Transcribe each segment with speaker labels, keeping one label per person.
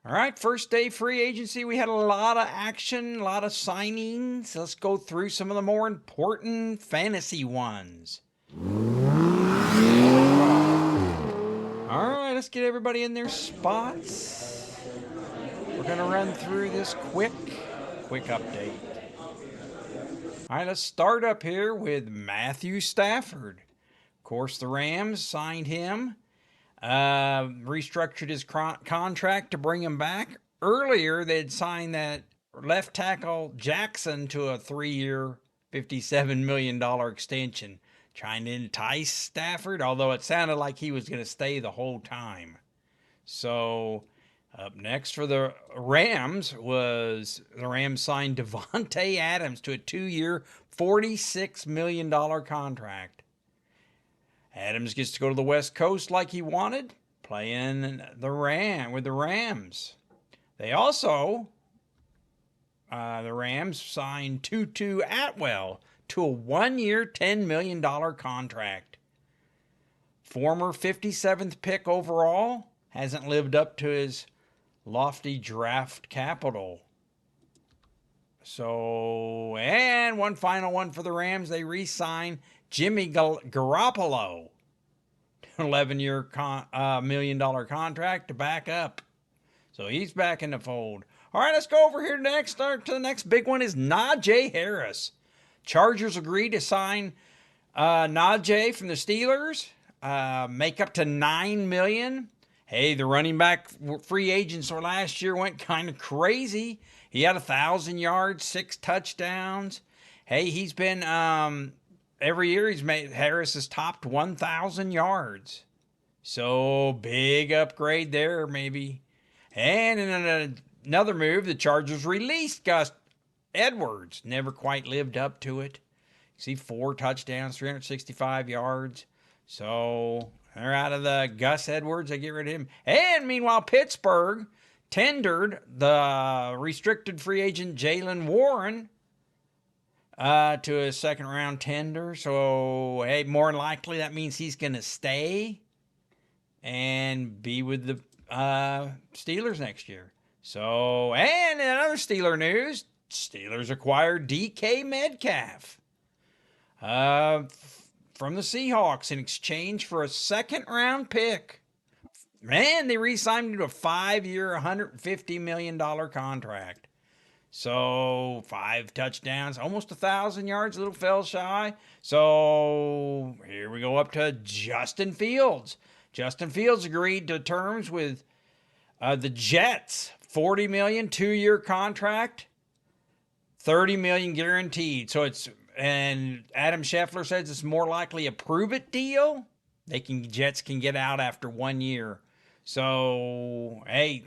Speaker 1: All right, first day free agency. We had a lot of action, a lot of signings. Let's go through some of the more important fantasy ones. All right, let's get everybody in their spots. We're going to run through this quick update. All right, let's start up here with Matthew Stafford. Of course, the Rams signed him, restructured his contract to bring him back. Earlier, they'd signed that left tackle Jackson to a 3-year, $57 million extension, trying to entice Stafford, although it sounded like he was going to stay the whole time. So, up next for the Rams was the Rams signed Devontae Adams to a 2-year, $46 million contract. Adams gets to go to the West Coast like he wanted, playing with the Rams. They also, the Rams signed Tutu Atwell to a 1-year, $10 million contract. Former 57th pick overall, hasn't lived up to his lofty draft capital. So, and one final one for the Rams. They re-signed Jimmy Garoppolo, 11-year $1 million contract to back up. So he's back in the fold. All right, let's go over here next. To the next big one is Najee Harris. Chargers agreed to sign Najee from the Steelers, make up to $9 million. Hey, the running back free agents for last year went kind of crazy. He had 1,000 yards, 6 touchdowns. Hey, he's been every year Harris has topped 1,000 yards. So big upgrade there, maybe. And in another move, the Chargers released Gus Edwards. Never quite lived up to it. See, 4 touchdowns, 365 yards. So they're out of the Gus Edwards. They get rid of him. And meanwhile, Pittsburgh tendered the restricted free agent Jaylen Warren to a second-round tender. So, hey, more than likely that means he's going to stay and be with the Steelers next year. So, and in other Steeler news, Steelers acquired DK Metcalf from the Seahawks in exchange for a second-round pick. Man, they re-signed him to a 5-year, $150 million contract. So 5 touchdowns, almost 1,000 yards, a little fell shy. So here we go up to Justin Fields. Justin Fields agreed to terms with the Jets, $40 million, 2-year contract, $30 million guaranteed. So and Adam Scheffler says it's more likely a prove it deal. Jets can get out after 1 year. So hey,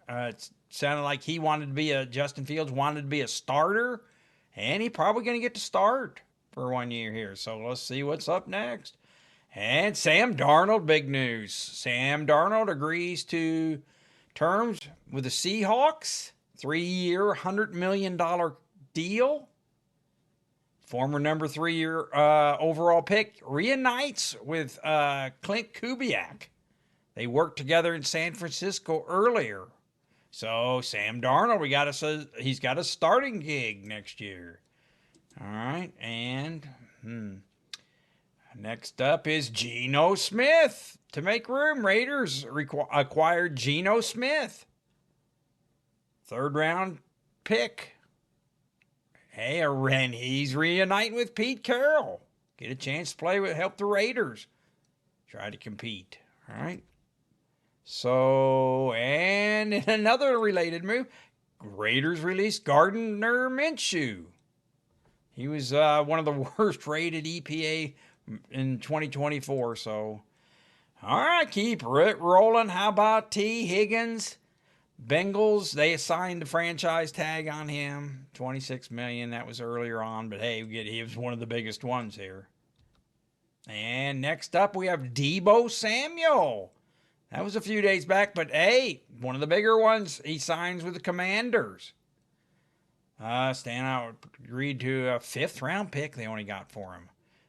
Speaker 1: it sounded like Justin Fields wanted to be a starter, and he's probably going to get to start for 1 year here. So let's see what's up next. And Sam Darnold, big news. Sam Darnold agrees to terms with the Seahawks, 3-year, $100 million deal. Former number 3 overall pick reunites with Clint Kubiak. They worked together in San Francisco earlier. So Sam Darnold, he's got a starting gig next year. All right, and next up is Geno Smith. To make room, Raiders acquired Geno Smith. 3rd-round pick. Hey, and he's reuniting with Pete Carroll. Get a chance to help the Raiders try to compete. All right. So, and in another related move, Raiders released Gardner Minshew. He was one of the worst rated EPA in 2024. So, all right, keep it rolling. How about T. Higgins? Bengals, they assigned the franchise tag on him, $26 million. That was earlier on, but hey, he was one of the biggest ones here. And next up, we have Deebo Samuel. That was a few days back, but hey, one of the bigger ones. He signs with the Commanders. Stanhouse agreed to a 5th-round pick they only got for him.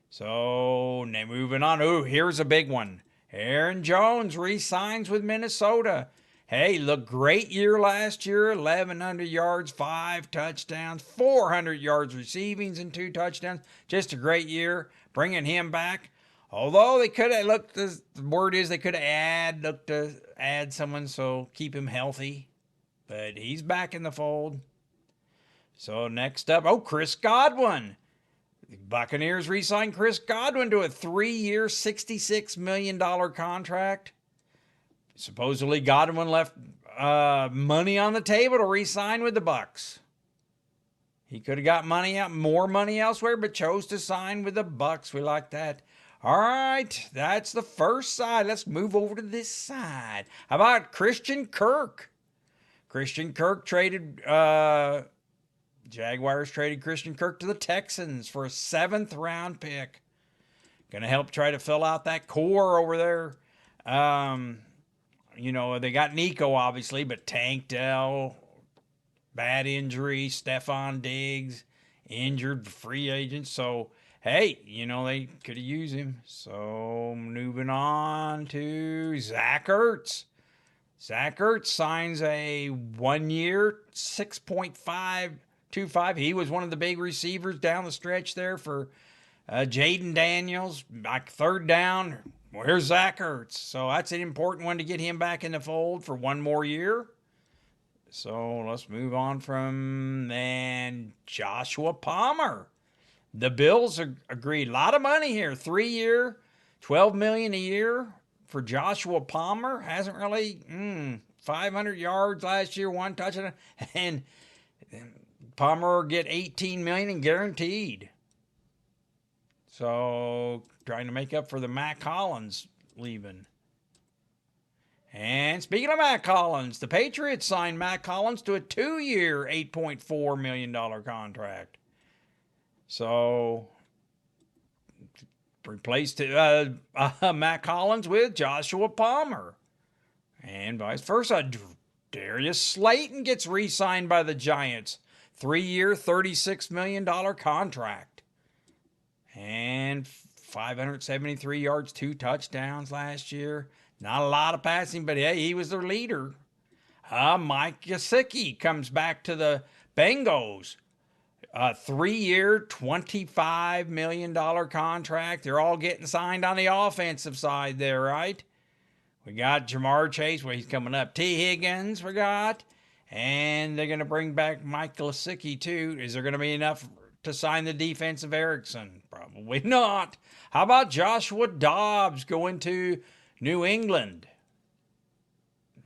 Speaker 1: So, moving on. Oh, here's a big one. Aaron Jones re-signs with Minnesota. Hey, look, great year last year, 1,100 yards, 5 touchdowns, 400 yards receivings, and 2 touchdowns. Just a great year. Bringing him back. Although they could have looked, the word is they could have looked to add someone, so keep him healthy. But he's back in the fold. So next up, Chris Godwin. The Buccaneers re-signed Chris Godwin to a 3-year, $66 million contract. Supposedly Godwin left money on the table to re-sign with the Bucs. He could have got more money elsewhere, but chose to sign with the Bucs. We like that. All right, that's the first side. Let's move over to this side. How about Christian Kirk? Christian Kirk traded. Jaguars traded Christian Kirk to the Texans for a 7th-round pick. Going to help try to fill out that core over there. They got Nico, obviously, but Tank Dell, bad injury, Stephon Diggs, injured free agent. So, hey, they could have used him. So, moving on to Zach Ertz. Zach Ertz signs a 1-year, 6.525. He was one of the big receivers down the stretch there for Jaden Daniels. Like 3rd down, where's Zach Ertz? So that's an important one to get him back in the fold for 1 more year. So let's move on from then Joshua Palmer. The Bills agreed. A lot of money here. 3-year, $12 million a year for Joshua Palmer. Hasn't really 500 yards last year, 1 touchdown, and Palmer will get $18 million in guaranteed. So trying to make up for the Mack Hollins leaving. And speaking of Mack Hollins, the Patriots signed Mack Hollins to a 2-year, $8.4 million contract. So replaced Mack Hollins with Joshua Palmer. And vice versa. Darius Slayton gets re-signed by the Giants. 3-year, $36 million contract. And 573 yards, 2 touchdowns last year. Not a lot of passing, but hey, he was their leader. Mike Gesicki comes back to the Bengals. 3-year, $25 million contract. They're all getting signed on the offensive side there, right? We got Jamar Chase, he's coming up. T. Higgins, we got. And they're going to bring back Mike Gesicki, too. Is there going to be enough to sign the defensive Erickson? Probably not. How about Joshua Dobbs going to New England?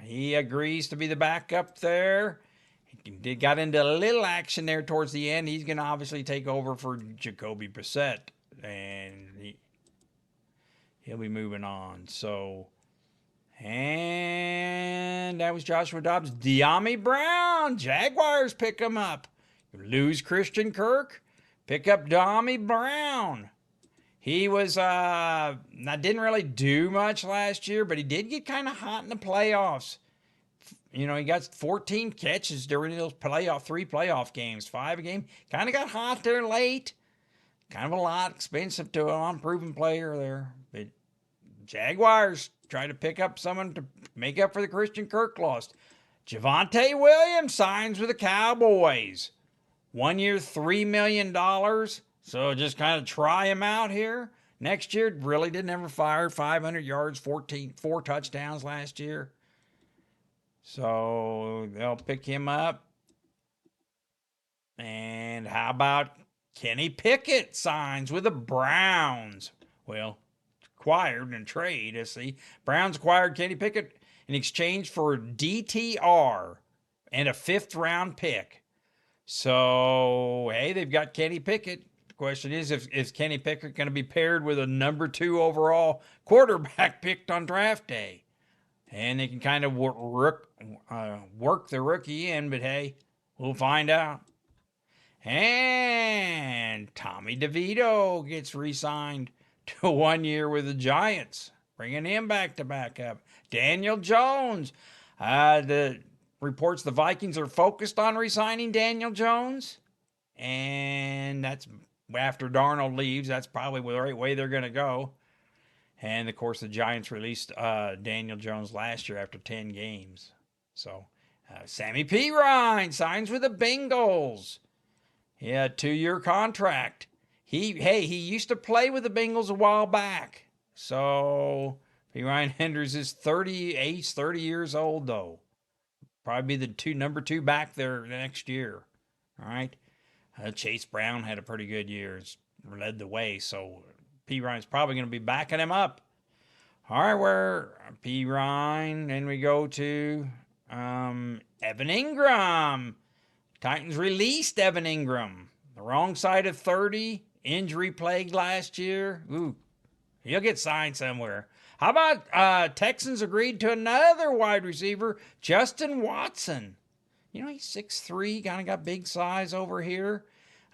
Speaker 1: He agrees to be the backup there. He got into a little action there towards the end. He's going to obviously take over for Jacoby Brissett. And he'll be moving on. So, and that was Joshua Dobbs. Dyami Brown. Jaguars pick him up. Lose Christian Kirk. Pick up Dyami Brown. He was, didn't really do much last year, but he did get kind of hot in the playoffs. He got 14 catches during those 3 playoff games, 5 a game. Kind of got hot there late. Kind of a lot expensive to an unproven player there. But Jaguars try to pick up someone to make up for the Christian Kirk loss. Javonte Williams signs with the Cowboys. 1 year, $3 million. So just kind of try him out here. Next year, really didn't ever fire. 500 yards, 4 touchdowns last year. So they'll pick him up. And how about Kenny Pickett signs with the Browns? Well, acquired in trade, I see. Browns acquired Kenny Pickett in exchange for DTR and a 5th-round pick. So, hey, they've got Kenny Pickett. The question is Kenny Pickett going to be paired with a number 2 overall quarterback picked on draft day? And they can kind of work the rookie in, but hey, we'll find out. And Tommy DeVito gets re-signed to 1 year with the Giants, bringing him back to backup. Daniel Jones. The reports the Vikings are focused on re-signing Daniel Jones. And that's after Darnold leaves. That's probably the right way they're going to go. And, of course, the Giants released Daniel Jones last year after 10 games. So, Sammy P. Ryan signs with the Bengals. He had a 2-year contract. He used to play with the Bengals a while back. So, P. Ryan Henders is 30 years old, though. Probably be the number two back there next year. All right. Chase Brown had a pretty good year, led the way. So, P. Ryan's probably going to be backing him up. All right, where P. Ryan. Then we go to Evan Ingram. Titans released Evan Ingram. The wrong side of 30. Injury plagued last year. Ooh, he'll get signed somewhere. How about Texans agreed to another wide receiver, Justin Watson. You know, he's 6'3", kind of got big size over here.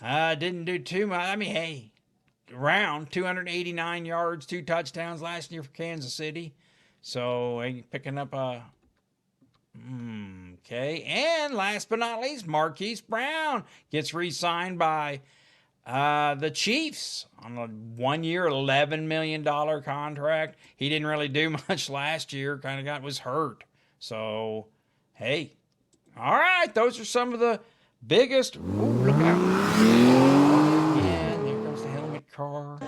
Speaker 1: Didn't do too much. I mean, hey, around 289 yards, 2 touchdowns last year for Kansas City. So, picking up a... Okay, and last but not least, Marquise Brown gets re-signed by the Chiefs on a 1-year, $11 million contract. He didn't really do much last year, was hurt. So, hey, all right, those are some of the biggest. Ooh, look out. And there goes the helmet car.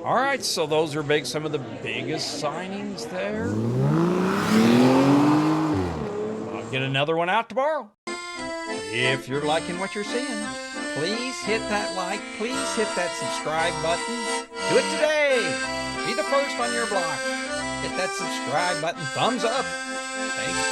Speaker 1: All right, so those are some of the biggest signings there. I'll get another one out tomorrow. If you're liking what you're seeing, please hit that like. Please hit that subscribe button. Do it today. Be the first on your block. Hit that subscribe button. Thumbs up. Thank you.